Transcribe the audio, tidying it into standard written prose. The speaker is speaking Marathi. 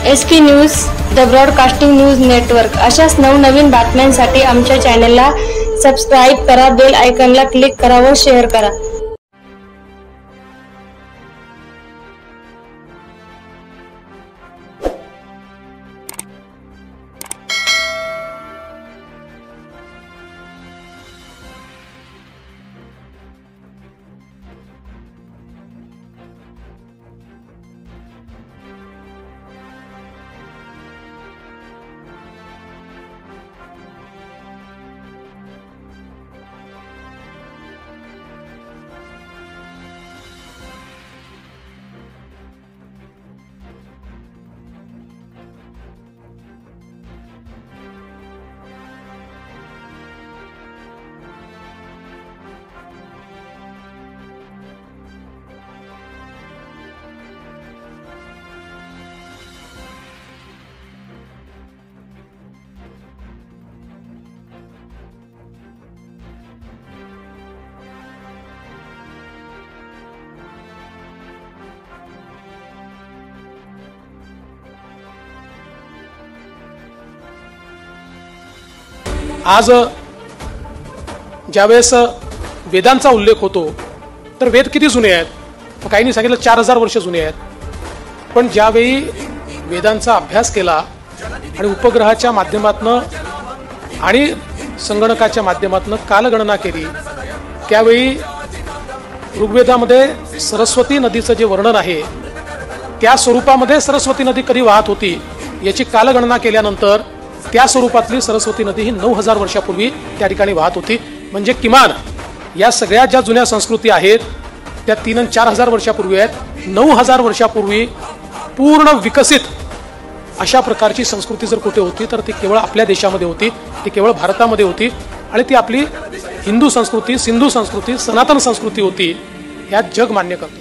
SK news, the broadcasting news network अशाच नवनवीन बातम्यांसाठी आमच्या चॅनलला सबस्क्राईब करा, बेल आयकॉनला क्लिक करा व शेअर करा। आज ज्यावेळेस वेदांचा उल्लेख होतो तर वेद किती जुने आहेत? काहींनी सांगितलं 4000 वर्ष जुने आहेत। पण ज्यावेळी वेदांचा अभ्यास केला आणि उपग्रहाच्या माध्यमातून आणि संगणकाच्या माध्यमातून कालगणना केली, त्यावेळी ऋग्वेदामध्ये सरस्वती नदीचं जे वर्णन आहे त्या स्वरूपामध्ये सरस्वती नदी कधी वाहत होती याची कालगणना केल्यानंतर त्या स्वरूपातली सरस्वती नदी ही 9000 वर्षापूर्वी त्या ठिकाणी वाहत होती। म्हणजे किमान या सगळ्या ज्या जुन्या संस्कृती आहेत त्या 3 आणि 4000 वर्षापूर्वी आहेत। 9000 वर्षापूर्वी पूर्ण विकसित अशा प्रकारची संस्कृती जर कुठे होती तर ती केवळ आपल्या देशामध्ये होती, ती केवळ भारतामध्ये होती आणि ती आपली हिंदू संस्कृती, सिंधू संस्कृती, सनातन संस्कृती होती। यात जग मान्य करतो।